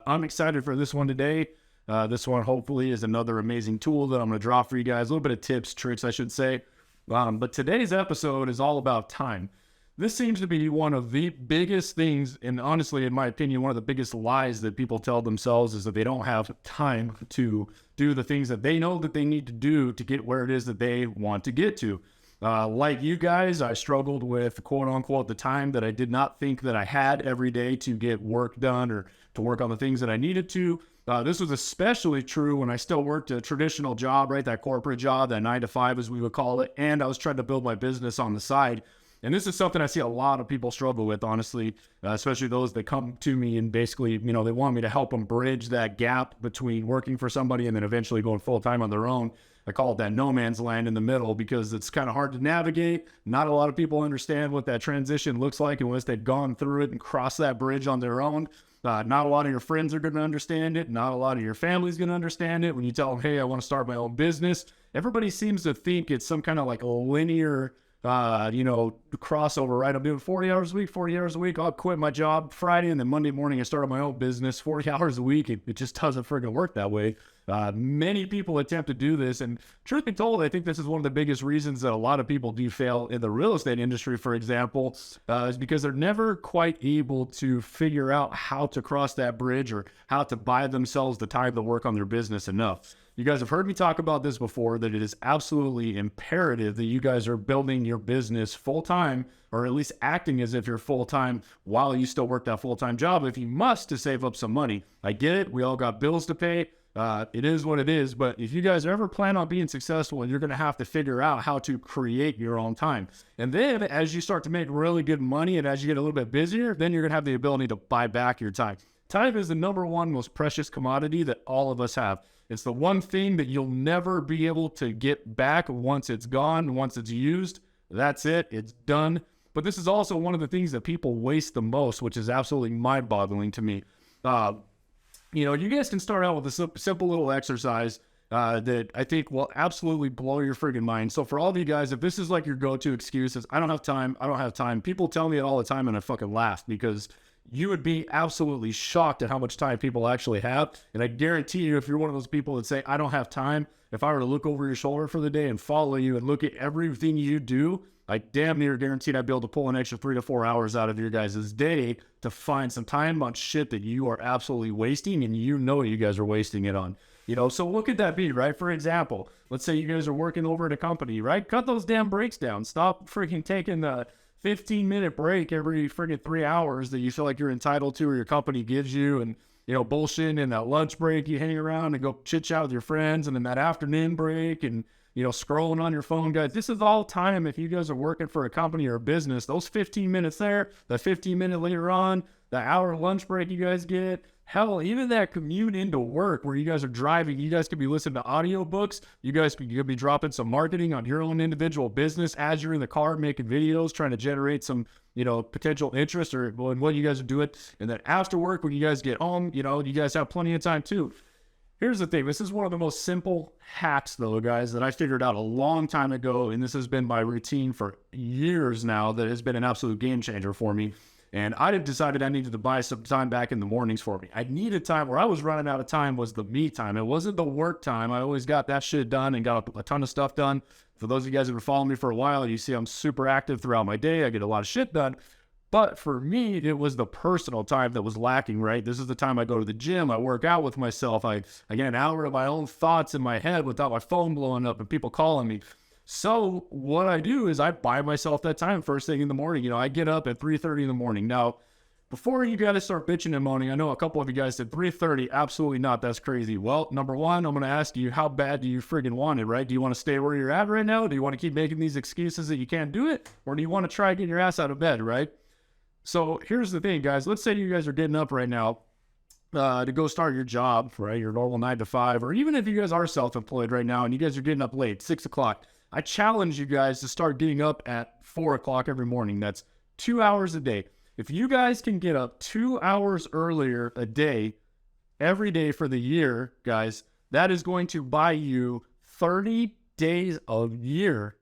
I'm excited for this one today. This one hopefully is another amazing tool that I'm going to drop for you guys. A little bit of tips, tricks, I should say. But today's episode is all about time. This seems to be one of the biggest things, and honestly, in my opinion, one of the biggest lies that people tell themselves is that they don't have time to do the things that they know that they need to do to get where it is that they want to get to. Like you guys, I struggled with quote unquote the time that I did not think that I had every day to get work done or to work on the things that I needed to. This was especially true when I still worked a traditional job, right? That corporate job, that 9 to 5 as we would call it. And I was trying to build my business on the side. And this is something I see a lot of people struggle with, honestly, especially those that come to me and basically, they want me to help them bridge that gap between working for somebody and then eventually going full time on their own. I call it that no man's land in the middle because it's kind of hard to navigate. Not a lot of people understand what that transition looks like unless they've gone through it and crossed that bridge on their own. Not a lot of your friends are going to understand it. Not a lot of your family's going to understand it. When you tell them, hey, I want to start my own business, everybody seems to think it's some kind of like a linear crossover, right? I'm doing 40 hours a week. I'll quit my job Friday and then Monday morning I started my own business, 40 hours a week. It just doesn't friggin' work that way. Many people attempt to do this, and truth be told, I think this is one of the biggest reasons that a lot of people do fail in the real estate industry, for example, is because they're never quite able to figure out how to cross that bridge or how to buy themselves the time to work on their business enough. You guys have heard me talk about this before, that it is absolutely imperative that you guys are building your business full-time, or at least acting as if you're full-time while you still work that full-time job, if you must, to save up some money. I get it. We all got bills to pay. It is what it is. But if you guys ever plan on being successful, you're going to have to figure out how to create your own time. And then as you start to make really good money and as you get a little bit busier, then you're going to have the ability to buy back your time. Time is the number one most precious commodity that all of us have. It's the one thing that you'll never be able to get back once it's gone, once it's used. That's it. It's done. But this is also one of the things that people waste the most, which is absolutely mind-boggling to me. You guys can start out with a simple little exercise that I think will absolutely blow your friggin' mind. So for all of you guys, if this is like your go-to excuse, is I don't have time. People tell me it all the time and I fucking laugh because you would be absolutely shocked at how much time people actually have. And I guarantee you, if you're one of those people that say, I don't have time, if I were to look over your shoulder for the day and follow you and look at everything you do, I damn near guaranteed I'd be able to pull an extra 3 to 4 hours out of your guys' day to find some time on shit that you are absolutely wasting and you guys are wasting it on. So what could that be, right? For example, let's say you guys are working over at a company, right? Cut those damn breaks down. Stop freaking taking the 15-minute break every friggin' 3 hours that you feel like you're entitled to or your company gives you, and bullshit in that lunch break you hang around and go chit chat with your friends, and then that afternoon break and scrolling on your phone. Guys, this is all time. If you guys are working for a company or a business, those 15 minutes there, the 15-minute later on, the hour lunch break you guys get, hell, even that commute into work where you guys are driving, you guys could be listening to audiobooks. You guys could be dropping some marketing on your own individual business as you're in the car making videos, trying to generate some, potential interest or in what you guys are doing. And then after work, when you guys get home, you guys have plenty of time too. Here's the thing. This is one of the most simple hacks, though, guys, that I figured out a long time ago. And this has been my routine for years now. That has been an absolute game changer for me. And I decided I needed to buy some time back in the mornings for me. I needed time. Where I was running out of time was the me time. It wasn't the work time. I always got that shit done and got a ton of stuff done. For those of you guys who have been following me for a while, you see I'm super active throughout my day. I get a lot of shit done. But for me, it was the personal time that was lacking, right? This is the time I go to the gym. I work out with myself. I get an hour of my own thoughts in my head without my phone blowing up and people calling me. So what I do is I buy myself that time first thing in the morning. I get up at 3:30 in the morning. Now, before you guys start bitching and moaning, I know a couple of you guys said 3:30. Absolutely not. That's crazy. Well, number one, I'm going to ask you, how bad do you friggin' want it, right? Do you want to stay where you're at right now? Do you want to keep making these excuses that you can't do it? Or do you want to try getting your ass out of bed, right? So here's the thing, guys. Let's say you guys are getting up right now to go start your job, right? Your normal 9 to 5, or even if you guys are self-employed right now and you guys are getting up late, 6 o'clock, I challenge you guys to start getting up at 4 o'clock every morning. That's 2 hours a day. If you guys can get up 2 hours earlier a day, every day for the year, guys, that is going to buy you 30 days a year